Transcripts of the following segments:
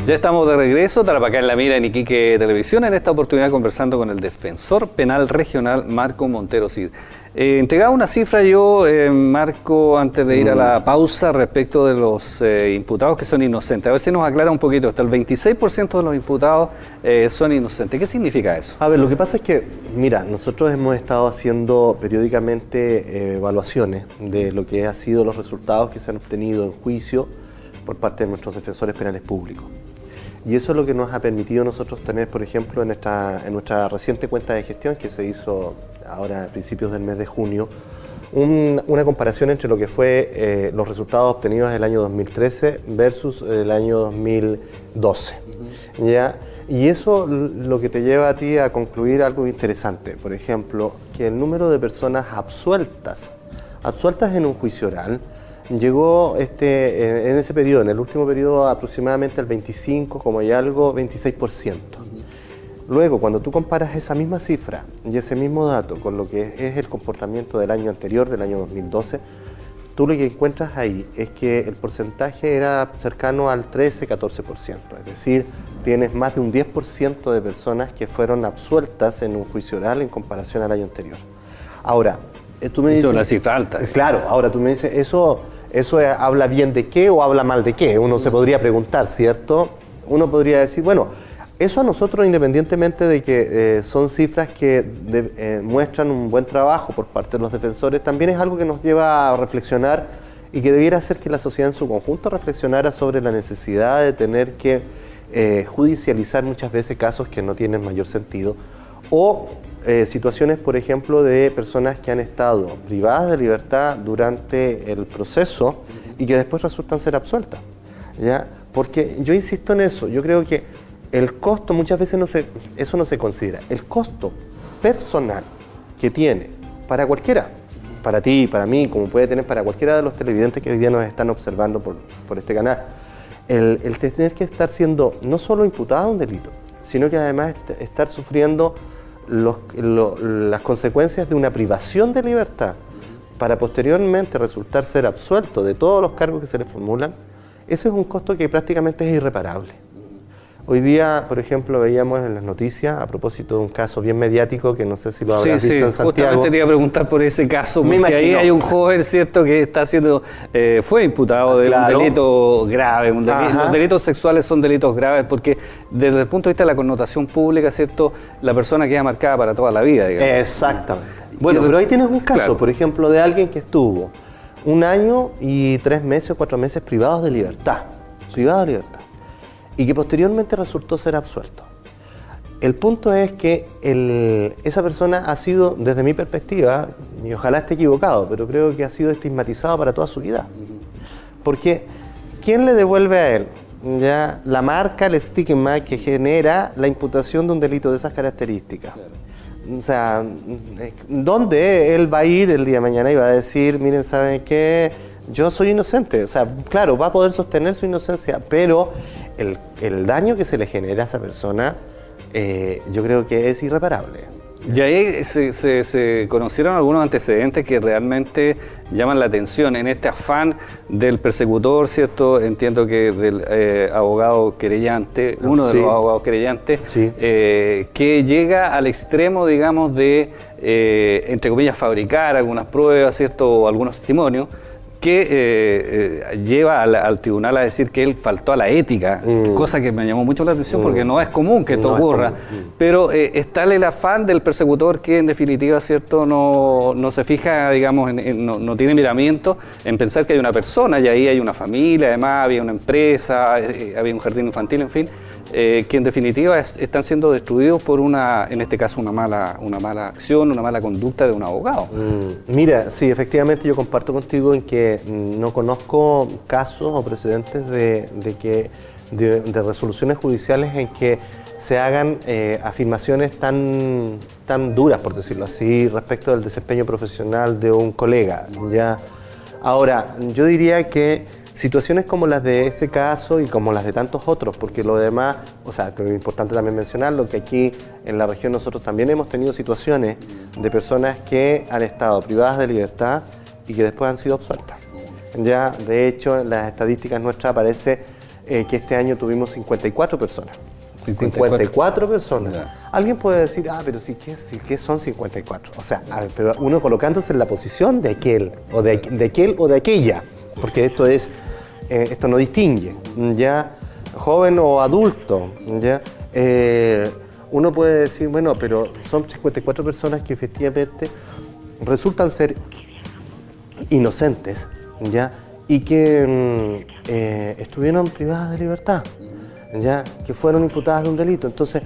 Ya estamos de regreso, Tarapacá en la Mira en Iquique Televisión, en esta oportunidad conversando con el defensor penal regional Marco Montero Cid. Entregaba una cifra yo, Marco, antes de ir a la pausa respecto de los imputados que son inocentes. A ver si nos aclara un poquito esto. El 26% de los imputados son inocentes. ¿Qué significa eso? A ver, lo que pasa es que, mira, nosotros hemos estado haciendo periódicamente evaluaciones de lo que han sido los resultados que se han obtenido en juicio por parte de nuestros defensores penales públicos. Y eso es lo que nos ha permitido nosotros tener, por ejemplo, en nuestra reciente cuenta de gestión que se hizo ahora a principios del mes de junio, una comparación entre lo que fue los resultados obtenidos el año 2013 versus el año 2012. ¿Ya? Y eso lo que te lleva a ti a concluir algo interesante. Por ejemplo, que el número de personas absueltas en un juicio oral, llegó en ese periodo, en el último periodo, aproximadamente al 25, como hay algo, 26%. Luego, cuando tú comparas esa misma cifra y ese mismo dato con lo que es el comportamiento del año anterior, del año 2012, tú lo que encuentras ahí es que el porcentaje era cercano al 13-14%. Es decir, tienes más de un 10% de personas que fueron absueltas en un juicio oral en comparación al año anterior. Ahora, tú me dices... Eso es una cifra alta. Claro, ahora tú me dices, ¿eso habla bien de qué o habla mal de qué? Uno se podría preguntar, ¿cierto? Uno podría decir, bueno, eso a nosotros, independientemente de que son cifras que muestran un buen trabajo por parte de los defensores, también es algo que nos lleva a reflexionar y que debiera hacer que la sociedad en su conjunto reflexionara sobre la necesidad de tener que judicializar muchas veces casos que no tienen mayor sentido o situaciones, por ejemplo, de personas que han estado privadas de libertad durante el proceso y que después resultan ser absueltas, ¿ya? Porque yo insisto en eso, yo creo que el costo muchas veces eso no se considera. El costo personal que tiene para cualquiera, para ti, para mí, como puede tener para cualquiera de los televidentes que hoy día nos están observando por este canal, el tener que estar siendo no solo imputado a un delito, sino que además estar sufriendo las consecuencias de una privación de libertad para posteriormente resultar ser absuelto de todos los cargos que se le formulan, eso es un costo que prácticamente es irreparable. Hoy día, por ejemplo, veíamos en las noticias, a propósito de un caso bien mediático, que no sé si lo habrás visto en Santiago. Justamente te iba a preguntar por ese caso, porque ahí hay un joven, ¿cierto?, que está fue imputado de un delito grave. Los delitos sexuales son delitos graves porque desde el punto de vista de la connotación pública, ¿cierto?, la persona queda marcada para toda la vida, digamos. Exactamente. Bueno, pero ahí tienes un caso, por ejemplo, de alguien que estuvo 1 año y 3 meses o 4 meses privados de libertad. Y que posteriormente resultó ser absuelto. El punto es que esa persona ha sido, desde mi perspectiva, y ojalá esté equivocado, pero creo que ha sido estigmatizado para toda su vida. Porque, ¿quién le devuelve a él ya la marca, el estigma que genera la imputación de un delito de esas características? O sea, ¿dónde él va a ir el día de mañana y va a decir, miren, ¿saben qué? Yo soy inocente. O sea, claro, va a poder sostener su inocencia, pero el daño que se le genera a esa persona, yo creo que es irreparable. Y ahí se conocieron algunos antecedentes que realmente llaman la atención en este afán del persecutor, ¿cierto? Entiendo que del abogado querellante, uno de los abogados querellantes, que llega al extremo, digamos, de, entre comillas, fabricar algunas pruebas, ¿cierto? O algunos testimonios, que lleva al tribunal a decir que él faltó a la ética, cosa que me llamó mucho la atención porque no es común que esto ocurra, pero está el afán del persecutor que en definitiva, ¿cierto?, no se fija, digamos, no tiene miramiento en pensar que hay una persona y ahí hay una familia, además había una empresa, había un jardín infantil, en fin, que en definitiva están siendo destruidos por en este caso una mala acción, una mala conducta de un abogado. Mira, sí, efectivamente yo comparto contigo en que no conozco casos o precedentes de resoluciones judiciales en que se hagan afirmaciones tan duras, por decirlo así, respecto del desempeño profesional de un colega, ¿ya? Ahora, yo diría que situaciones como las de ese caso y como las de tantos otros, porque lo demás, o sea, es importante también mencionarlo, que aquí en la región nosotros también hemos tenido situaciones de personas que han estado privadas de libertad y que después han sido absueltas. Ya, de hecho, en las estadísticas nuestras aparece que este año tuvimos 54 personas. 54 personas. Ya. Alguien puede decir, pero sí, ¿qué son 54? O sea, a ver, pero uno colocándose en la posición de aquel, o de aquel o de aquella, porque esto no distingue, ¿ya? Joven o adulto, ¿ya? Uno puede decir, bueno, pero son 54 personas que efectivamente resultan ser inocentes, ¿ya? Y que estuvieron privadas de libertad, ¿ya? Que fueron imputadas de un delito. Entonces,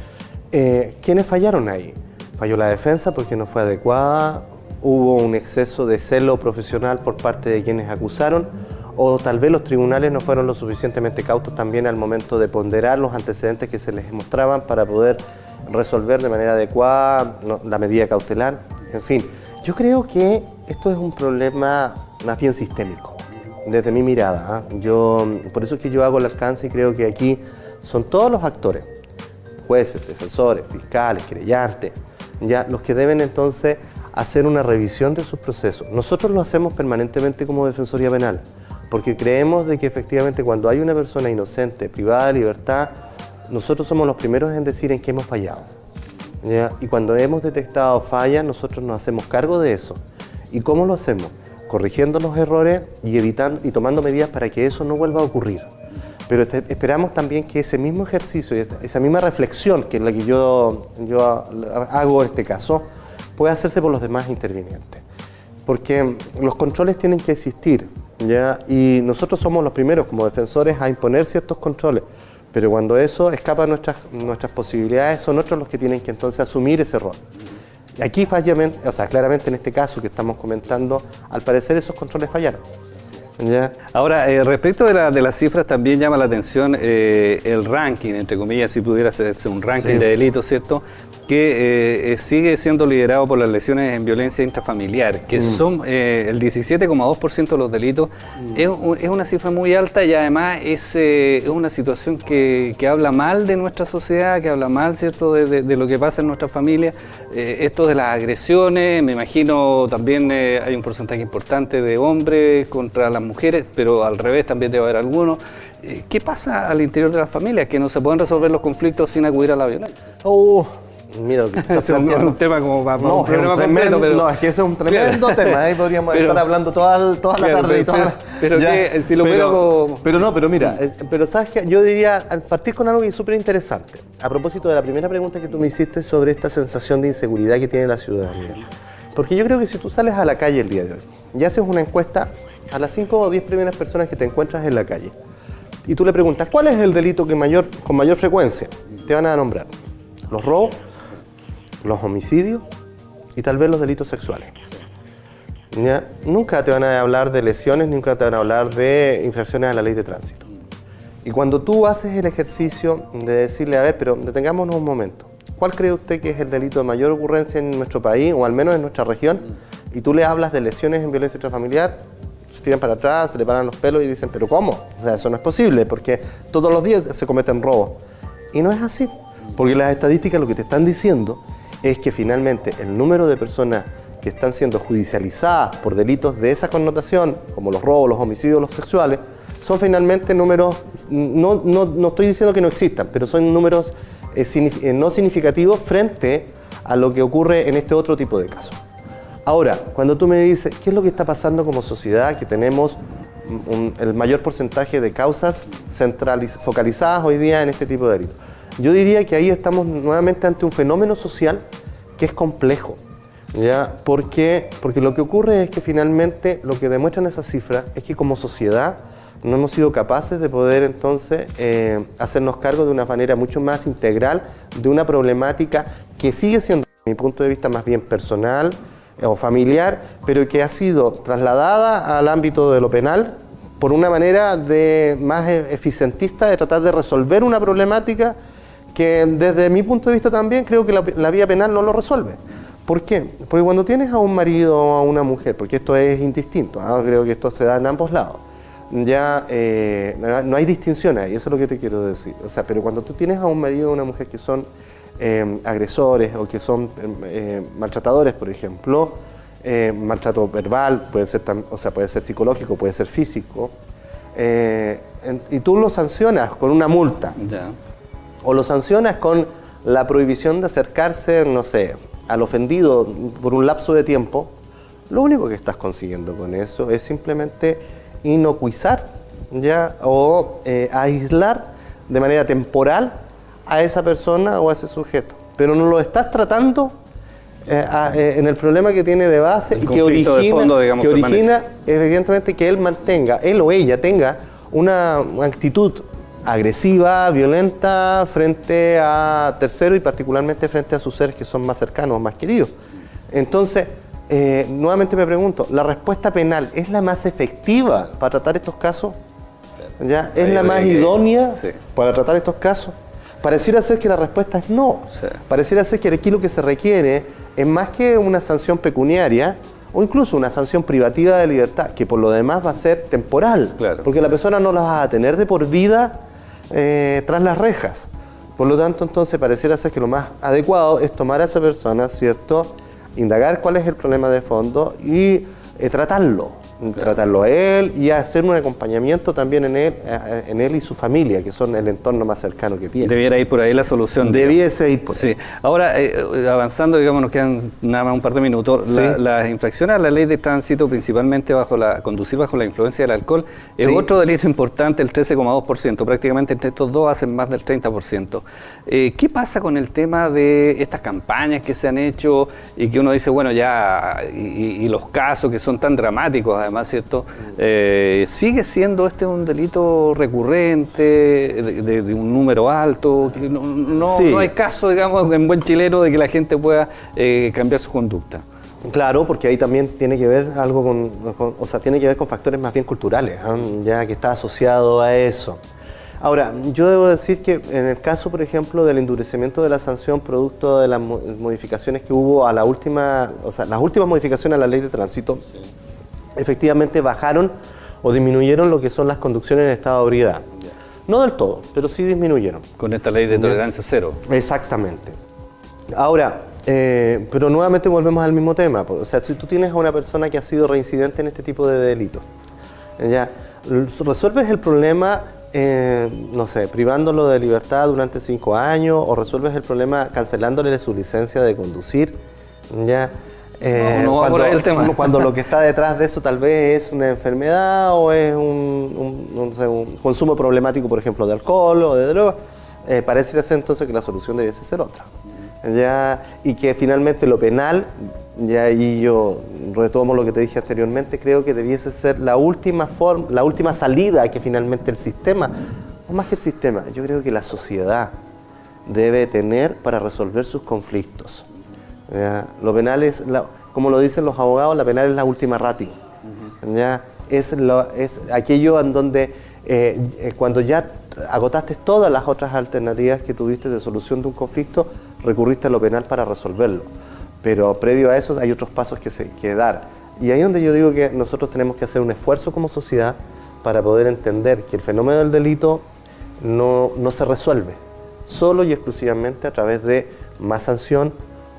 ¿quiénes fallaron ahí? Falló la defensa porque no fue adecuada, hubo un exceso de celo profesional por parte de quienes acusaron, o tal vez los tribunales no fueron lo suficientemente cautos también al momento de ponderar los antecedentes que se les mostraban para poder resolver de manera adecuada la medida cautelar. En fin, yo creo que esto es un problema más bien sistémico, desde mi mirada. Por eso es que yo hago el alcance y creo que aquí son todos los actores, jueces, defensores, fiscales, querellantes, ya los que deben entonces hacer una revisión de sus procesos. Nosotros lo hacemos permanentemente como Defensoría Penal, porque creemos de que efectivamente cuando hay una persona inocente, privada de libertad, nosotros somos los primeros en decir en qué hemos fallado, ¿ya? Y cuando hemos detectado fallas, nosotros nos hacemos cargo de eso. ¿Y cómo lo hacemos? Corrigiendo los errores y evitando y tomando medidas para que eso no vuelva a ocurrir. Pero esperamos también que ese mismo ejercicio, esa misma reflexión, que es la que yo hago en este caso, pueda hacerse por los demás intervinientes. Porque los controles tienen que existir, ¿ya? Y nosotros somos los primeros como defensores a imponer ciertos controles. Pero cuando eso escapa a nuestras posibilidades, son otros los que tienen que entonces asumir ese rol. Y aquí claramente en este caso que estamos comentando, al parecer esos controles fallaron. ¿Ya? Ahora, respecto de las cifras, también llama la atención el ranking, entre comillas, si pudiera hacerse un ranking de delitos, ¿cierto?, que sigue siendo liderado por las lesiones en violencia intrafamiliar, que son el 17,2% de los delitos. Es una cifra muy alta y además es una situación que habla mal de nuestra sociedad, que habla mal, ¿cierto?, de lo que pasa en nuestra familia. Esto de las agresiones, me imagino también hay un porcentaje importante de hombres contra las mujeres, pero al revés también debe haber algunos. ¿Qué pasa al interior de las familias? Que no se pueden resolver los conflictos sin acudir a la violencia. Mira, es un tema como para un problema completo, pero no, es que ese es un tremendo tema, ahí podríamos estar hablando toda la tarde. Pero si lo veo como... Pero mira, pero sabes que yo diría, al partir con algo que es súper interesante, a propósito de la primera pregunta que tú me hiciste sobre esta sensación de inseguridad que tiene la ciudadanía. Porque yo creo que si tú sales a la calle el día de hoy y haces una encuesta a las 5 o 10 primeras personas que te encuentras en la calle, y tú le preguntas, ¿cuál es el delito con mayor frecuencia? Te van a nombrar los robos, los homicidios y tal vez los delitos sexuales. ¿Ya? Nunca te van a hablar de lesiones, nunca te van a hablar de infracciones a la ley de tránsito. Y cuando tú haces el ejercicio de decirle, a ver, pero detengámonos un momento, ¿cuál cree usted que es el delito de mayor ocurrencia en nuestro país o al menos en nuestra región? Y tú le hablas de lesiones en violencia intrafamiliar, se tiran para atrás, se le paran los pelos y dicen, ¿pero cómo? O sea, eso no es posible porque todos los días se cometen robos. Y no es así, porque las estadísticas lo que te están diciendo es que finalmente el número de personas que están siendo judicializadas por delitos de esa connotación, como los robos, los homicidios, los sexuales, son finalmente números, no estoy diciendo que no existan, pero son números no significativos frente a lo que ocurre en este otro tipo de casos. Ahora, cuando tú me dices, ¿qué es lo que está pasando como sociedad? Que tenemos el mayor porcentaje de causas focalizadas hoy día en este tipo de delitos. Yo diría que ahí estamos nuevamente ante un fenómeno social que es complejo, ¿ya? Porque lo que ocurre es que finalmente lo que demuestran esas cifras es que como sociedad no hemos sido capaces de poder entonces hacernos cargo de una manera mucho más integral de una problemática que sigue siendo, desde mi punto de vista, más bien personal o familiar, pero que ha sido trasladada al ámbito de lo penal por una manera más eficientista de tratar de resolver una problemática que desde mi punto de vista también creo que la vía penal no lo resuelve. ¿Por qué? Porque cuando tienes a un marido o a una mujer, porque esto es indistinto, creo que esto se da en ambos lados, ya no hay distinción ahí, eso es lo que te quiero decir. O sea, pero cuando tú tienes a un marido o una mujer que son agresores o que son maltratadores, por ejemplo, maltrato verbal, puede ser psicológico, puede ser físico, y tú lo sancionas con una multa, Ya. o lo sancionas con la prohibición de acercarse, no sé, al ofendido por un lapso de tiempo, lo único que estás consiguiendo con eso es simplemente inocuizar, ¿ya? O aislar de manera temporal a esa persona o a ese sujeto. Pero no lo estás tratando en el problema que tiene de base El y que conflicto de fondo, digamos, origina evidentemente que él o ella tenga una actitud agresiva, violenta frente a terceros y particularmente frente a sus seres que son más cercanos, más queridos. Entonces, nuevamente me pregunto, ¿la respuesta penal es la más efectiva para tratar estos casos? ¿Ya? ¿Es la más idónea para tratar estos casos? Pareciera ser que la respuesta es no. Sí. Pareciera ser que aquí lo que se requiere es más que una sanción pecuniaria o incluso una sanción privativa de libertad, que por lo demás va a ser temporal, Claro. porque la persona no la va a tener de por vida tras las rejas. Por lo tanto, entonces, pareciera ser que lo más adecuado es tomar a esa persona, ¿cierto?, indagar cuál es el problema de fondo y tratarlo. Tratarlo a él y hacer un acompañamiento también en él y su familia, que son el entorno más cercano que tiene. Debiera ir por ahí la solución. Debiese ir por ahí. Sí. Ahora, avanzando, digamos, nos quedan nada más un par de minutos. Sí. Las infracciones a la ley de tránsito, principalmente conducir bajo la influencia del alcohol, es Sí. otro delito importante, el 13,2%. Prácticamente entre estos dos hacen más del 30%. ¿Qué pasa con el tema de estas campañas que se han hecho y que uno dice, bueno, ya, y los casos que son tan dramáticos, además, ¿cierto? ¿Sigue siendo un delito recurrente, de un número alto? Que no hay caso, digamos, en buen chileno de que la gente pueda cambiar su conducta. Claro, porque ahí también tiene que ver algo tiene que ver con factores más bien culturales, ya que está asociado a eso. Ahora, yo debo decir que en el caso, por ejemplo, del endurecimiento de la sanción producto de las modificaciones que hubo a las últimas modificaciones a la ley de tránsito, efectivamente bajaron o disminuyeron lo que son las conducciones en estado de ebriedad. No del todo, pero sí disminuyeron. Con esta ley de tolerancia cero. Exactamente. Ahora, pero nuevamente volvemos al mismo tema. O sea, si tú tienes a una persona que ha sido reincidente en este tipo de delitos, ya resuelves el problema, no sé, privándolo de libertad durante 5 años, o resuelves el problema cancelándole su licencia de conducir, ya. No va por ahí el tema. Cuando lo que está detrás de eso tal vez es una enfermedad o es un consumo problemático, por ejemplo, de alcohol o de droga, parece ser entonces que la solución debiese ser otra. Ya, y que finalmente lo penal, ya ahí yo retomo lo que te dije anteriormente, creo que debiese ser la última salida que finalmente el sistema, o más que el sistema, yo creo que la sociedad debe tener para resolver sus conflictos. ¿Ya? Lo penal es, como lo dicen los abogados, la penal es la última ratio. ¿Ya? Es aquello en donde cuando ya agotaste todas las otras alternativas que tuviste de solución de un conflicto, recurriste a lo penal para resolverlo. Pero previo a eso hay otros pasos que dar. Y ahí es donde yo digo que nosotros tenemos que hacer un esfuerzo como sociedad para poder entender que el fenómeno del delito no se resuelve solo y exclusivamente a través de más sanción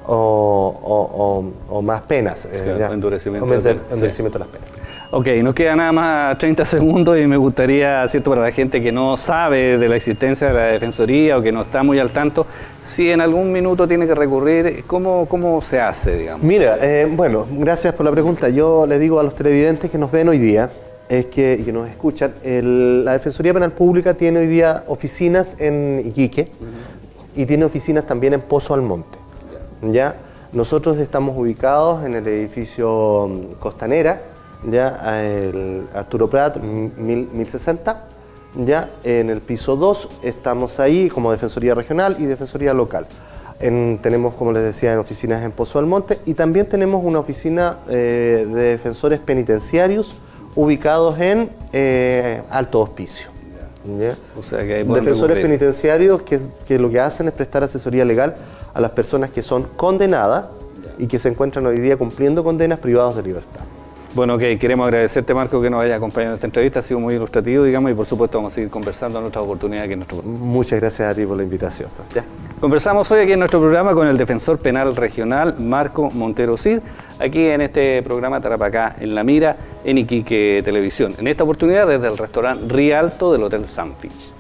o más penas. Endurecimiento de las penas. Ok, nos queda nada más 30 segundos y me gustaría, ¿cierto?, para la gente que no sabe de la existencia de la Defensoría o que no está muy al tanto, si en algún minuto tiene que recurrir, ¿cómo se hace, digamos? Mira, bueno, gracias por la pregunta. Yo les digo a los televidentes que nos ven hoy día y que nos escuchan, la Defensoría Penal Pública tiene hoy día oficinas en Iquique y tiene oficinas también en Pozo Almonte. ¿Ya? Nosotros estamos ubicados en el edificio Costanera, ya, el Arturo Prat 1060, ya, en el piso 2 estamos ahí como Defensoría Regional y Defensoría Local. Tenemos, como les decía, en oficinas en Pozo Almonte y también tenemos una oficina de defensores penitenciarios ubicados en Alto Hospicio. ¿Ya? O sea que hay defensores penitenciarios que lo que hacen es prestar asesoría legal a las personas que son condenadas y que se encuentran hoy día cumpliendo condenas privados de libertad. Bueno, ok, queremos agradecerte, Marco, que nos haya acompañado en esta entrevista, ha sido muy ilustrativo, digamos, y por supuesto vamos a seguir conversando en otras oportunidades que en nuestro programa. Muchas gracias a ti por la invitación. ¿Ya? Conversamos hoy aquí en nuestro programa con el Defensor Penal Regional, Marco Montero Cid, aquí en este programa Tarapacá en la Mira. en Iquique Televisión. En esta oportunidad desde el restaurante Rialto del Hotel Sunfish.